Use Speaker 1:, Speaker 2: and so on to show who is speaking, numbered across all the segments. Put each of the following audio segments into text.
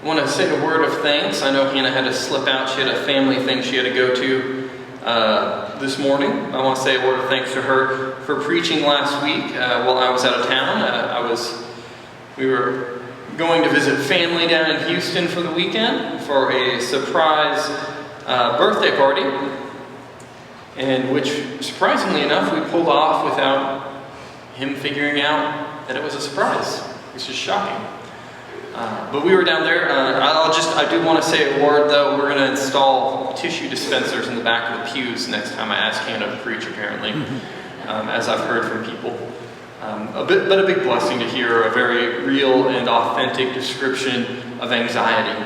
Speaker 1: I want to say a word of thanks. I know Hannah had to slip out. She had a family thing she had to go to this morning. I want to say a word of thanks to her for preaching last week while I was out of town. We were going to visit family down in Houston for the weekend for a surprise birthday party, and which, surprisingly enough, we pulled off without him figuring out that it was a surprise, which is shocking. But we were down there. I do want to say a word though. We're going to install tissue dispensers in the back of the pews next time I ask Hannah to preach, apparently, as I've heard from people. A big blessing to hear a very real and authentic description of anxiety.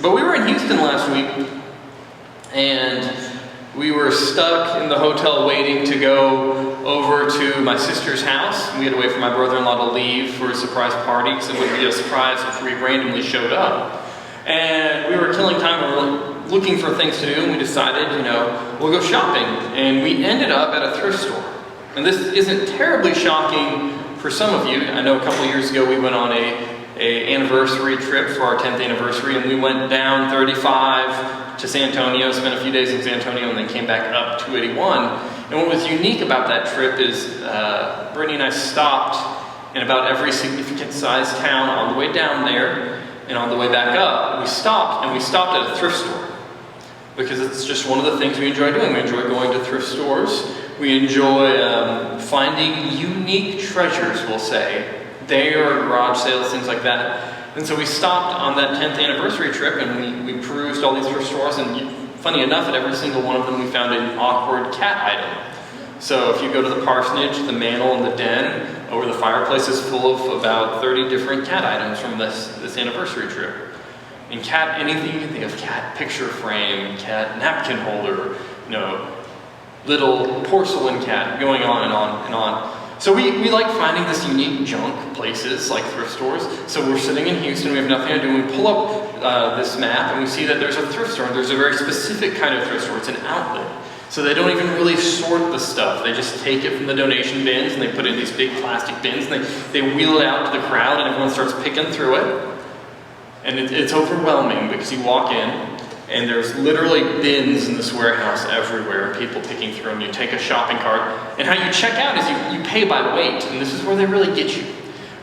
Speaker 1: But we were in Houston last week, and we were stuck in the hotel waiting to go over to my sister's house. We had to wait for my brother-in-law to leave for a surprise party, because it wouldn't be a surprise if we randomly showed up. And we were killing time, we were looking for things to do, and we decided, we'll go shopping. And we ended up at a thrift store. And this isn't terribly shocking for some of you. I know a couple of years ago we went on a anniversary trip for our 10th anniversary, and we went down 35 to San Antonio, spent a few days in San Antonio, and then came back up 281. And what was unique about that trip is Brittany and I stopped in about every significant sized town on the way down there, and on the way back up, we stopped at a thrift store. Because it's just one of the things we enjoy doing. We enjoy going to thrift stores. We enjoy finding unique treasures, we'll say, there, or garage sales, things like that. And so we stopped on that 10th anniversary trip, and we perused all these thrift stores, and funny enough, at every single one of them we found an awkward cat item. So if you go to the parsonage, the mantle and the den, over the fireplace is full of about 30 different cat items from this anniversary trip. And cat, anything you can think of, cat picture frame, cat napkin holder, little porcelain cat, going on and on and on. So we like finding this unique junk places like thrift stores. So we're sitting in Houston, we have nothing to do, and we pull up this map and we see that there's a thrift store. There's a very specific kind of thrift store. It's an outlet. So they don't even really sort the stuff. They just take it from the donation bins and they put it in these big plastic bins, and they wheel it out to the crowd, and everyone starts picking through it. And it's overwhelming because you walk in and there's literally bins in this warehouse everywhere, people picking through them. You take a shopping cart, and how you check out is you pay by weight, and this is where they really get you.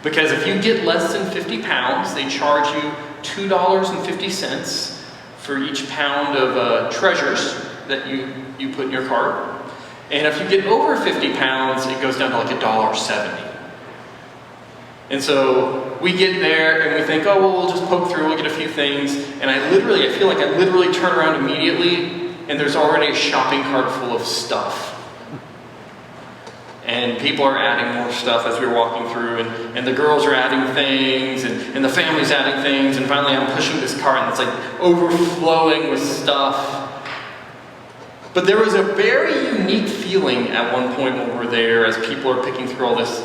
Speaker 1: Because if you get less than 50 pounds, they charge you $2.50 for each pound of treasures that you put in your cart. And if you get over 50 pounds, it goes down to like $1.70. And so we get there and we think, oh, well, we'll just poke through, we'll get a few things. And I feel like I literally turn around immediately and there's already a shopping cart full of stuff. And people are adding more stuff as we're walking through, and the girls are adding things, and the family's adding things, and finally I'm pushing this cart and it's like overflowing with stuff. But there was a very unique feeling at one point when we're there as people are picking through all this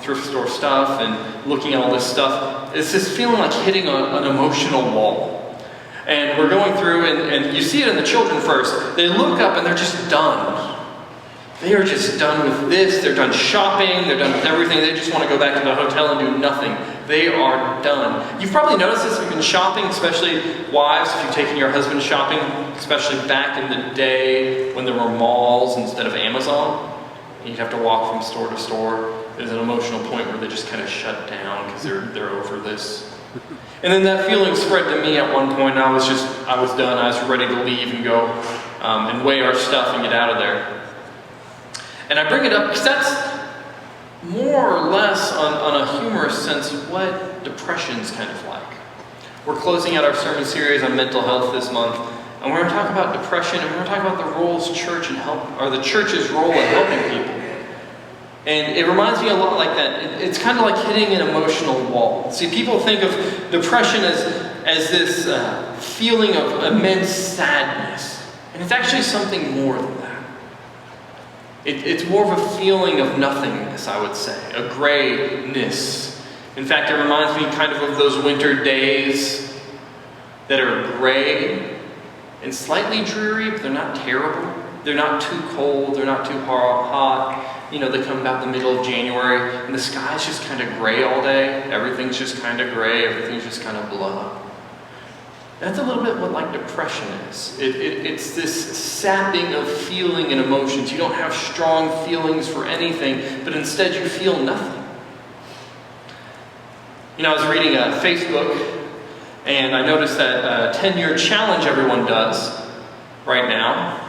Speaker 1: thrift store stuff and looking at all this stuff. It's this feeling like hitting an emotional wall. And we're going through, and you see it in the children first. They look up and they're just done. They are just done with this. They're done shopping. They're done with everything. They just want to go back to the hotel and do nothing. They are done. You've probably noticed this if you've been shopping, especially wives, if you've taken your husband shopping, especially back in the day when there were malls instead of Amazon. You'd have to walk from store to store. There's an emotional point where they just kind of shut down because they're over this. And then that feeling spread to me at one point. I was done. I was ready to leave and go and weigh our stuff and get out of there. And I bring it up because that's more or less on a humorous sense what depression's kind of like. We're closing out our sermon series on mental health this month, and we're going to talk about depression, and we're going to talk about the the church's role in helping people. And it reminds me a lot like that. It's kind of like hitting an emotional wall. See, people think of depression as this feeling of immense sadness, and it's actually something more than that. It's more of a feeling of nothingness, I would say, a grayness. In fact, it reminds me kind of those winter days that are gray and slightly dreary, but they're not terrible. They're not too cold, they're not too hot. They come about the middle of January, and the sky's just kind of gray all day. Everything's just kind of gray. Everything's just kind of blah. That's a little bit what depression is. It's this sapping of feeling and emotions. You don't have strong feelings for anything, but instead you feel nothing. I was reading Facebook, and I noticed that 10-year challenge everyone does right now.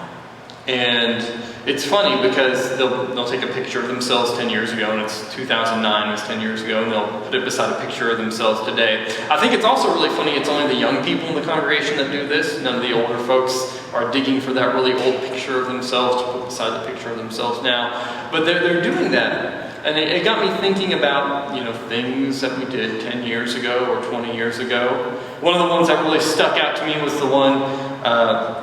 Speaker 1: And it's funny because they'll take a picture of themselves 10 years ago, and it's 2009, it was 10 years ago, and they'll put it beside a picture of themselves today. I think it's also really funny, it's only the young people in the congregation that do this. None of the older folks are digging for that really old picture of themselves to put beside the picture of themselves now. But they're doing that. And it got me thinking about, things that we did 10 years ago or 20 years ago. One of the ones that really stuck out to me was the one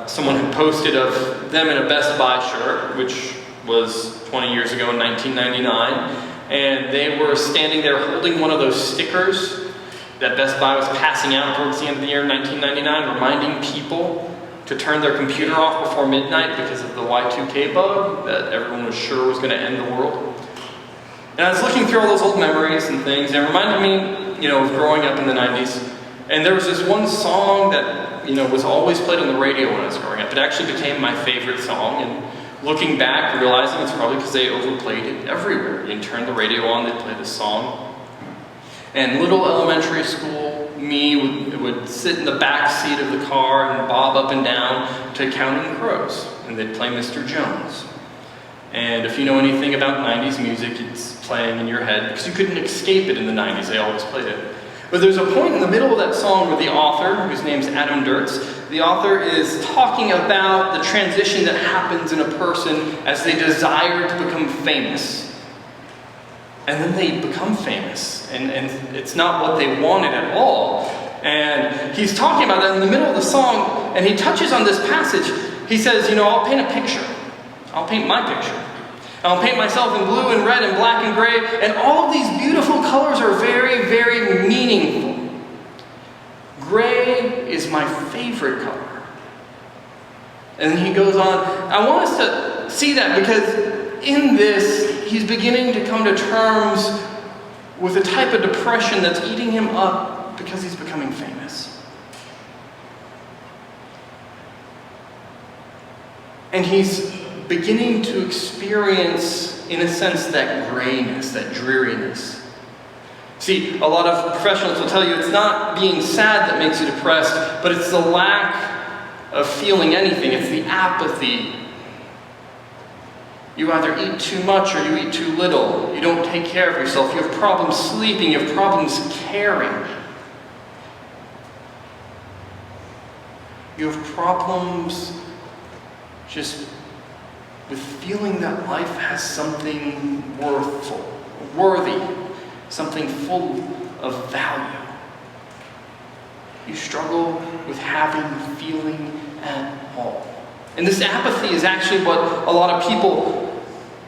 Speaker 1: someone had posted of them in a Best Buy shirt, which was 20 years ago in 1999. And they were standing there holding one of those stickers that Best Buy was passing out towards the end of the year 1999, reminding people to turn their computer off before midnight because of the Y2K bug that everyone was sure was going to end the world. And I was looking through all those old memories and things, and it reminded me, of growing up in the 90s. And there was this one song that, was always played on the radio when I was growing up. It actually became my favorite song, and looking back, realizing it's probably because they overplayed it everywhere. You'd turn the radio on, they'd play this song. And little elementary school me would sit in the back seat of the car and bob up and down to Counting Crows, and they'd play Mr. Jones. And if you know anything about 90s music, it's playing in your head, because you couldn't escape it in the 90s, they always played it. But there's a point in the middle of that song where the author, whose name's Adam Duritz, the author is talking about the transition that happens in a person as they desire to become famous. And then they become famous, and it's not what they wanted at all. And he's talking about that in the middle of the song, and he touches on this passage. He says, I'll paint a picture. I'll paint my picture. I'll paint myself in blue and red and black and gray, and all of these beautiful colors are very, very meaningful. Gray is my favorite color. And then he goes on. I want us to see that because in this, he's beginning to come to terms with a type of depression that's eating him up because he's becoming famous. And he's beginning to experience, in a sense, that grayness, that dreariness. See, a lot of professionals will tell you it's not being sad that makes you depressed, but it's the lack of feeling anything. It's the apathy. You either eat too much or you eat too little. You don't take care of yourself. You have problems sleeping. You have problems caring. You have problems just with feeling that life has something worthy, something full of value. You struggle with having feeling at all. And this apathy is actually what a lot of people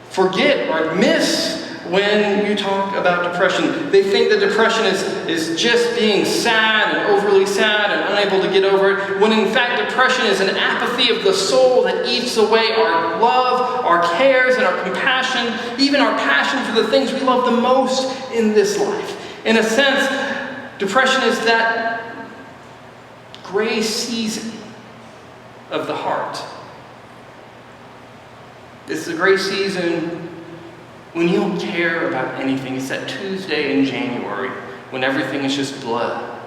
Speaker 1: forget or miss when you talk about depression. They think that depression is just being sad and overly sad and unable to get over it, when in fact depression is an apathy of the soul that eats away our love, our cares, and our compassion, even our passion for the things we love the most in this life. In a sense, depression is that gray season of the heart. It's the gray season when you don't care about anything. It's that Tuesday in January when everything is just blood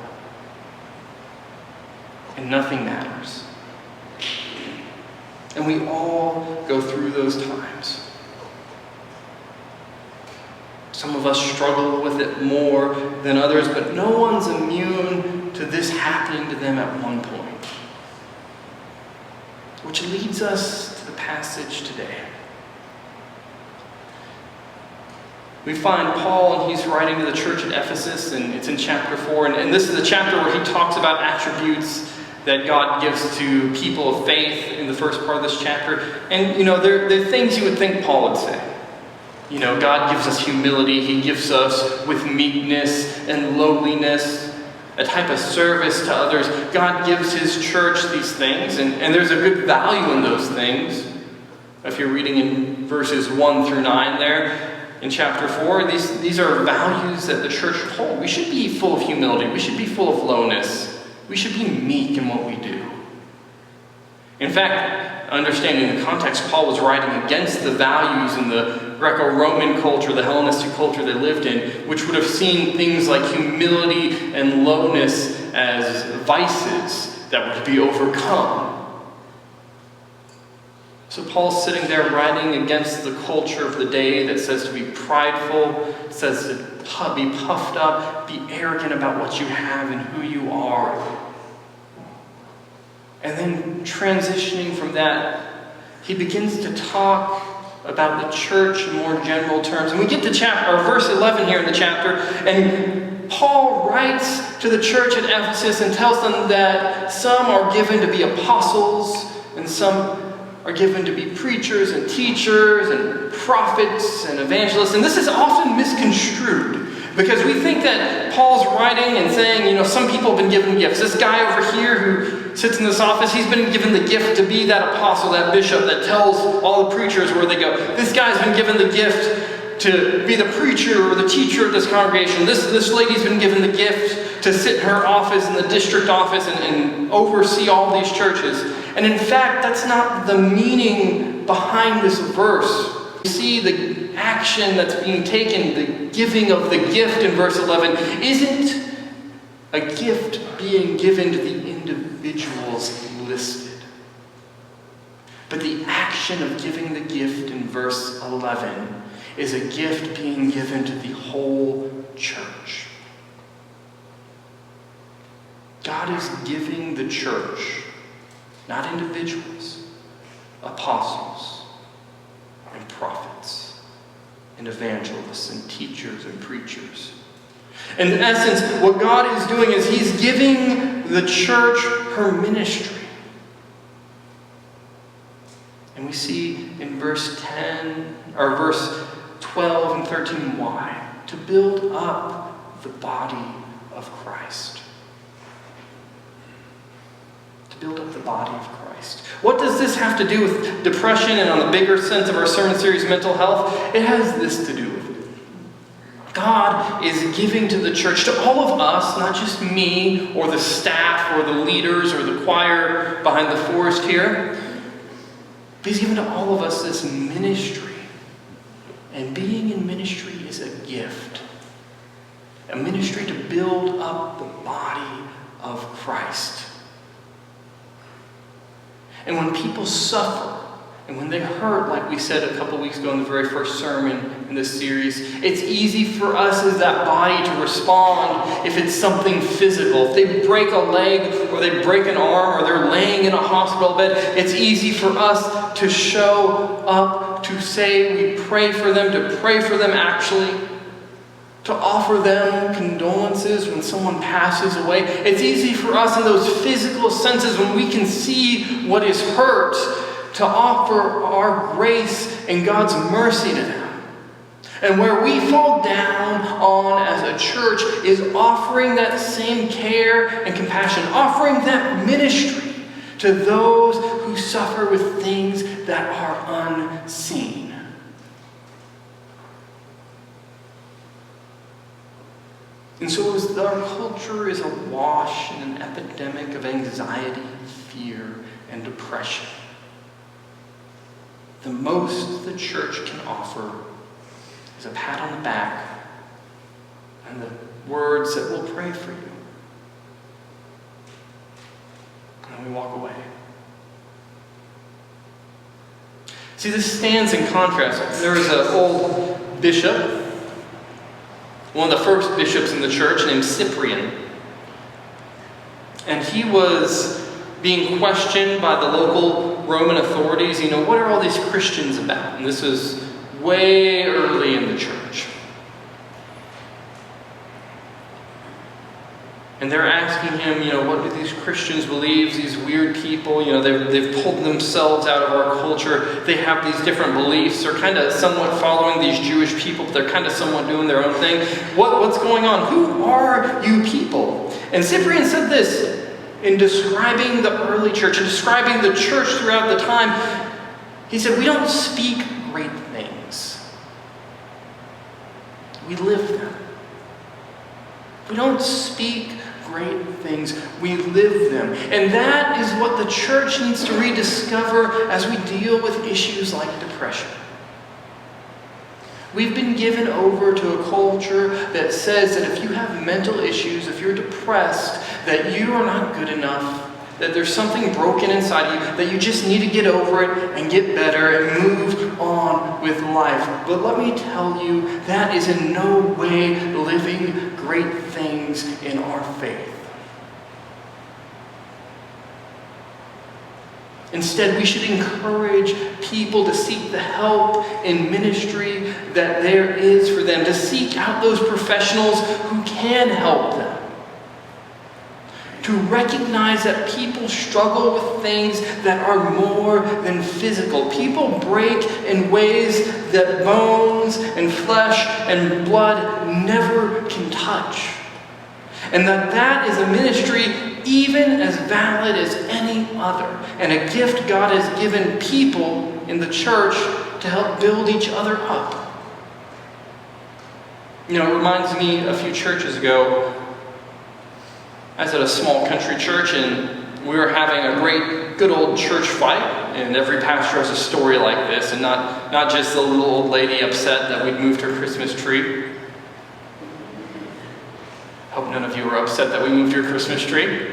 Speaker 1: and nothing matters. And we all go through those times. Some of us struggle with it more than others, but no one's immune to this happening to them at one point. Which leads us to the passage today. We find Paul, and he's writing to the church at Ephesus, and it's in chapter 4. And this is the chapter where he talks about attributes that God gives to people of faith in the first part of this chapter. And, they're things you would think Paul would say. God gives us humility. He gives us with meekness and lowliness, a type of service to others. God gives his church these things, and there's a good value in those things. If you're reading in verses 1 through 9 there in chapter 4, these are values that the church holds. We should be full of humility. We should be full of lowness. We should be meek in what we do. In fact, understanding the context, Paul was writing against the values in the Greco-Roman culture, the Hellenistic culture they lived in, which would have seen things like humility and lowness as vices that would be overcome. So Paul's sitting there writing against the culture of the day that says to be prideful, says to be puffed up, be arrogant about what you have and who you are. And then transitioning from that, he begins to talk about the church in more general terms. And we get to verse 11 here in the chapter, and Paul writes to the church at Ephesus and tells them that some are given to be apostles, and some are given to be preachers and teachers and prophets and evangelists. And this is often misconstrued because we think that Paul's writing and saying, some people have been given gifts. This guy over here who sits in this office, he's been given the gift to be that apostle, that bishop that tells all the preachers where they go. This guy's been given the gift to be the preacher or the teacher of this congregation. This lady's been given the gift to sit in her office, in the district office, and oversee all these churches. And in fact, that's not the meaning behind this verse. You see the action that's being taken, the giving of the gift in verse 11, isn't a gift being given to the individuals listed. But the action of giving the gift in verse 11 is a gift being given to the whole church. God is giving the church, not individuals, apostles and prophets and evangelists and teachers and preachers. In essence, what God is doing is He's giving the church her ministry. And we see in verse 12 and 13 why. To build up the body of Christ. Build up the body of Christ. What does this have to do with depression and on the bigger sense of our sermon series, mental health? It has this to do with it. God is giving to the church, to all of us, not just me or the staff or the leaders or the choir behind the forest here. But He's given to all of us this ministry. And being in ministry is a gift. A ministry to build up the body of Christ. And when people suffer, and when they hurt, like we said a couple weeks ago in the very first sermon in this series, it's easy for us as that body to respond if it's something physical. If they break a leg, or they break an arm, or they're laying in a hospital bed, it's easy for us to show up, to say we pray for them, to pray for them actually, to offer them condolences when someone passes away. It's easy for us in those physical senses when we can see what is hurt to offer our grace and God's mercy to them. And where we fall down on as a church is offering that same care and compassion, offering that ministry to those who suffer with things that are unseen. And so as our culture is awash in an epidemic of anxiety, fear, and depression, the most the church can offer is a pat on the back and the words that will pray for you. And we walk away. See, this stands in contrast. There was an old bishop, one of the first bishops in the church, named Cyprian. And he was being questioned by the local Roman authorities. What are all these Christians about? And this was way early in the church. And they're asking him, what do these Christians believe? These weird people, they've pulled themselves out of our culture. They have these different beliefs. They're kind of somewhat following these Jewish people, but they're kind of somewhat doing their own thing. What's going on? Who are you people? And Cyprian said this in describing the early church and describing the church throughout the time. He said, we don't speak great things. We live them. We don't speak great things. We live them. And that is what the church needs to rediscover as we deal with issues like depression. We've been given over to a culture that says that if you have mental issues, if you're depressed, that you are not good enough, that there's something broken inside you, that you just need to get over it and get better and move on with life. But let me tell you, that is in no way living great things in our faith. Instead, we should encourage people to seek the help in ministry that there is for them, to seek out those professionals who can help them. To recognize that people struggle with things that are more than physical. People break in ways that bones and flesh and blood never can touch. And that is a ministry even as valid as any other, and a gift God has given people in the church to help build each other up. You know, it reminds me a few churches ago, I was at a small country church and we were having a great, good old church fight, and every pastor has a story like this, and not just the little old lady upset that we'd moved her Christmas tree. Hope none of you were upset that we moved your Christmas tree.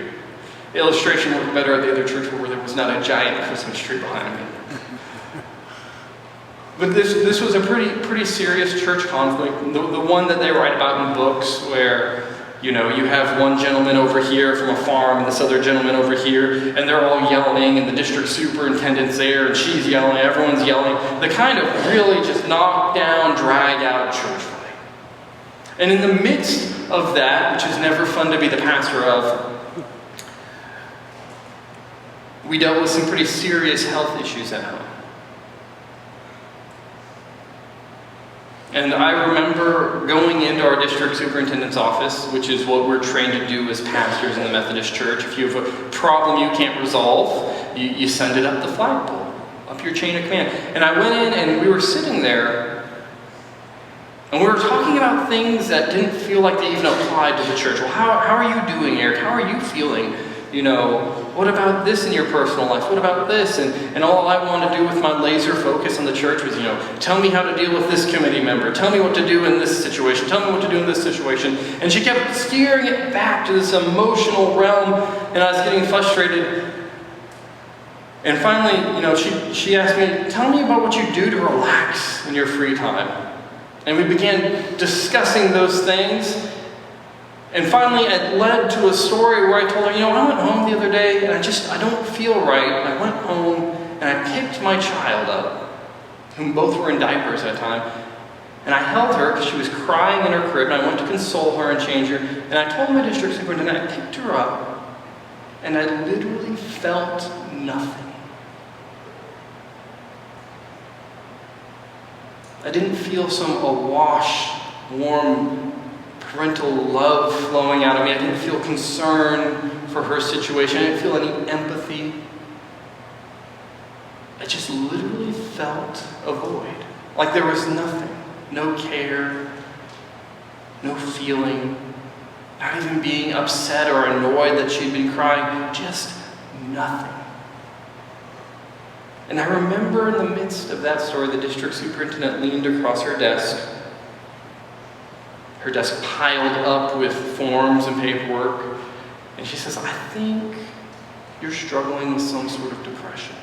Speaker 1: The illustration worked better at the other church where there was not a giant Christmas tree behind me. But this was a pretty serious church conflict. The one that they write about in books where, you know, you have one gentleman over here from a farm and this other gentleman over here, and they're all yelling, and the district superintendent's there, and she's yelling, everyone's yelling. The kind of really just knock down, drag out church fight. And in the midst of that, which is never fun to be the pastor of, we dealt with some pretty serious health issues at home. And I remember going into our district superintendent's office, which is what we're trained to do as pastors in the Methodist Church. If you have a problem you can't resolve, you send it up the flagpole, up your chain of command. And I went in and we were sitting there, and we were talking about things that didn't feel like they even applied to the church. Well, how are you doing, Eric? How are you feeling? You know, what about this in your personal life? What about this? And all I wanted to do with my laser focus on the church was, you know, tell me how to deal with this committee member. Tell me what to do in this situation. Tell me what to do in this situation. And she kept steering it back to this emotional realm, and I was getting frustrated. And finally, you know, she asked me, tell me about what you do to relax in your free time. And we began discussing those things. And finally, it led to a story where I told her, you know, I went home the other day and I don't feel right. I went home and I picked my child up, whom both were in diapers at the time, and I held her because she was crying in her crib, and I went to console her and change her. And I told my district superintendent, I picked her up, and I literally felt nothing. I didn't feel some awash, warm, parental love flowing out of me. I didn't feel concern for her situation. I didn't feel any empathy. I just literally felt a void. Like there was nothing. No care, no feeling, not even being upset or annoyed that she'd been crying. Just nothing. And I remember in the midst of that story, the district superintendent leaned across her desk piled up with forms and paperwork, and she says, I think you're struggling with some sort of depression.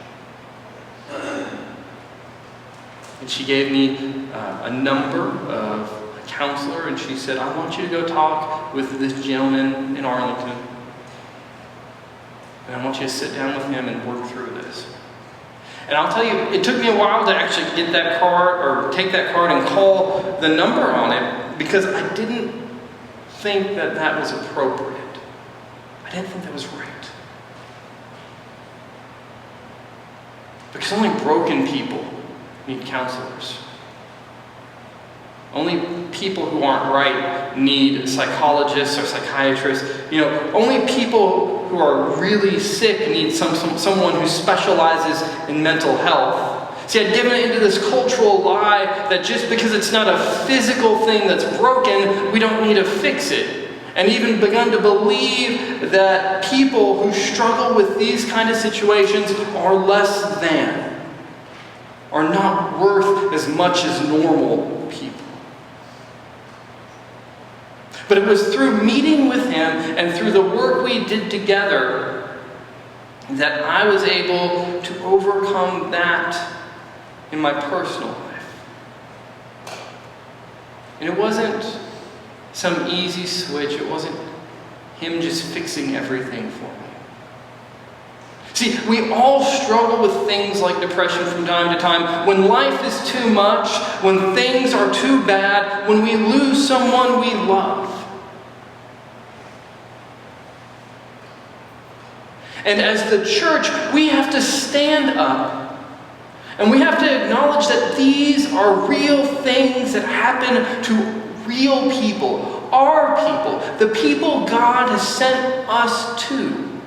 Speaker 1: And she gave me a number of a counselor, and she said, I want you to go talk with this gentleman in Arlington, and I want you to sit down with him and work through this. And I'll tell you, it took me a while to actually get that card, or take that card and call the number on it, because I didn't think that was appropriate. I didn't think that was right. Because only broken people need counselors. Only people who aren't right need psychologists or psychiatrists. You know, only people who are really sick need someone who specializes in mental health. See, I'd given into this cultural lie that just because it's not a physical thing that's broken, we don't need to fix it. And even begun to believe that people who struggle with these kind of situations are less than, are not worth as much as normal people. But it was through meeting with him and through the work we did together that I was able to overcome that in my personal life. And it wasn't some easy switch. It wasn't him just fixing everything for me. See, we all struggle with things like depression from time to time. When life is too much, when things are too bad, when we lose someone we love. And as the church, we have to stand up and we have to acknowledge that these are real things that happen to real people, our people, the people God has sent us to.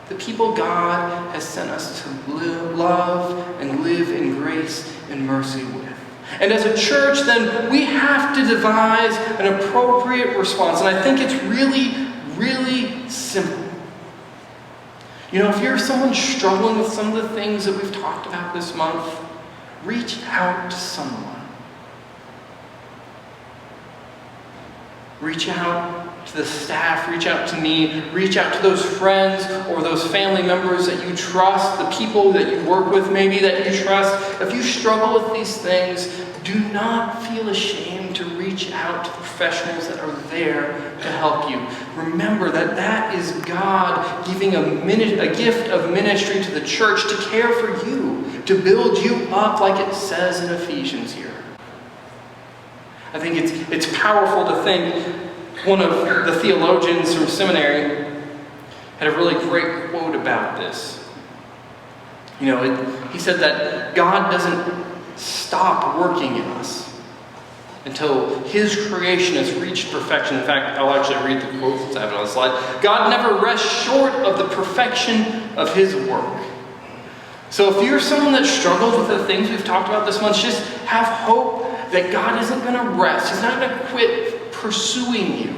Speaker 1: The people God has sent us to love and live in grace and mercy with. And as a church, then, we have to devise an appropriate response. And I think it's really, really simple. You know, if you're someone struggling with some of the things that we've talked about this month, reach out to someone. Reach out to the staff, reach out to me, reach out to those friends or those family members that you trust, the people that you work with maybe that you trust. If you struggle with these things, do not feel ashamed to reach out to professionals that are there to help you. Remember that that is God giving a gift of ministry to the church to care for you, to build you up like it says in Ephesians here. I think it's powerful to think one of the theologians from seminary had a really great quote about this. You know, he said that God doesn't stop working in us until his creation has reached perfection. In fact, I'll actually read the quote since I have it on the slide. God never rests short of the perfection of his work. So if you're someone that struggles with the things we've talked about this month, just have hope that God isn't going to rest. He's not going to quit pursuing you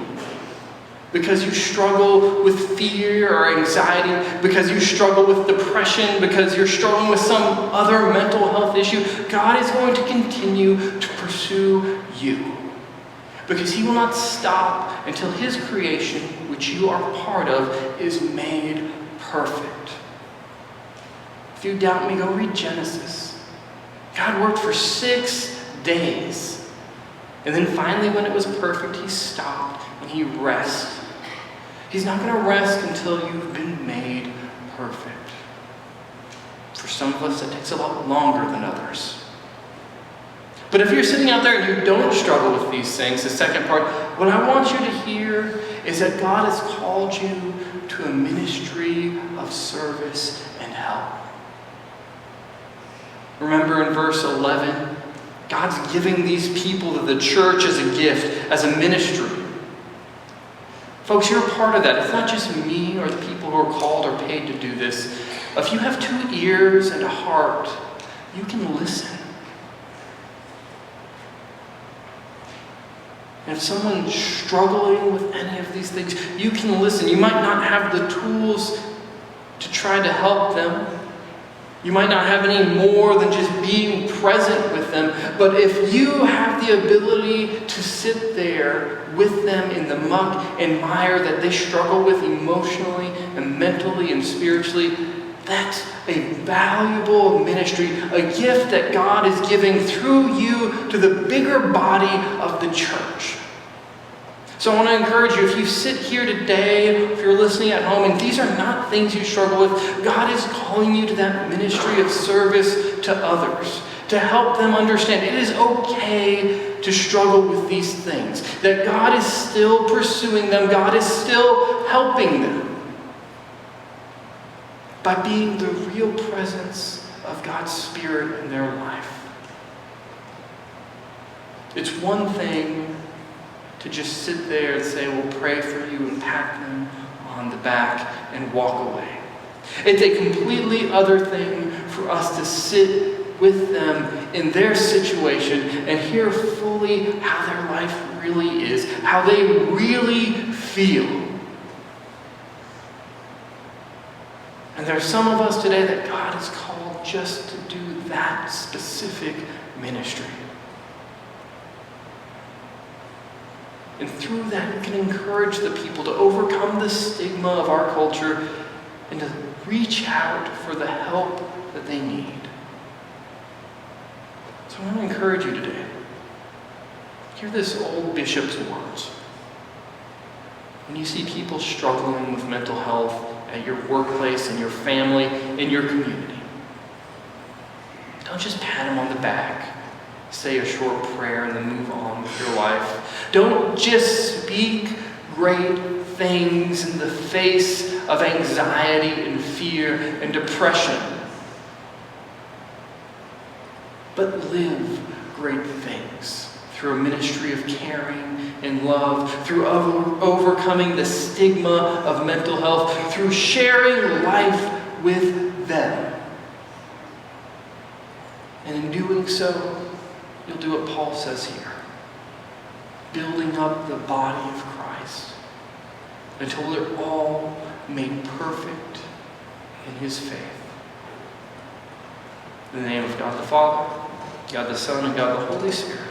Speaker 1: because you struggle with fear or anxiety, because you struggle with depression, because you're struggling with some other mental health issue. God is going to continue to pursue you because he will not stop until his creation, which you are part of, is made perfect. If you doubt me, go read Genesis. God worked for 6 days. And then finally, when it was perfect, he stopped and he rested. He's not going to rest until you've been made perfect. For some of us, it takes a lot longer than others. But if you're sitting out there and you don't struggle with these things, the second part, what I want you to hear is that God has called you to a ministry of service and help. Remember in verse 11, God's giving these people to the church as a gift, as a ministry. Folks, you're a part of that. It's not just me or the people who are called or paid to do this. If you have 2 ears and a heart, you can listen. And if someone's struggling with any of these things, you can listen. You might not have the tools to try to help them. You might not have any more than just being present with them, but if you have the ability to sit there with them in the muck and mire that they struggle with emotionally and mentally and spiritually, that's a valuable ministry, a gift that God is giving through you to the bigger body of the church. So I want to encourage you, if you sit here today, if you're listening at home, and these are not things you struggle with, God is calling you to that ministry of service to others, to help them understand it is okay to struggle with these things, that God is still pursuing them, God is still helping them by being the real presence of God's Spirit in their life. It's one thing to just sit there and say, we'll pray for you and pat them on the back and walk away. It's a completely other thing for for us to sit with them in their situation and hear fully how their life really is, how they really feel. And there are some of us today that God has called just to do that specific ministry. And through that, we can encourage the people to overcome the stigma of our culture and to reach out for the help that they need. So I want to encourage you today. Hear this old bishop's words. When you see people struggling with mental health at your workplace, in your family, in your community, don't just pat them on the back, say a short prayer, and then move on with your life. Don't just speak great things in the face of anxiety and fear and depression, but live great things through a ministry of caring and love, through overcoming the stigma of mental health, through sharing life with them. And in doing so, you'll do what Paul says here, building up the body of Christ until they're all made perfect in his faith. In the name of God the Father, God the Son, and God the Holy Spirit.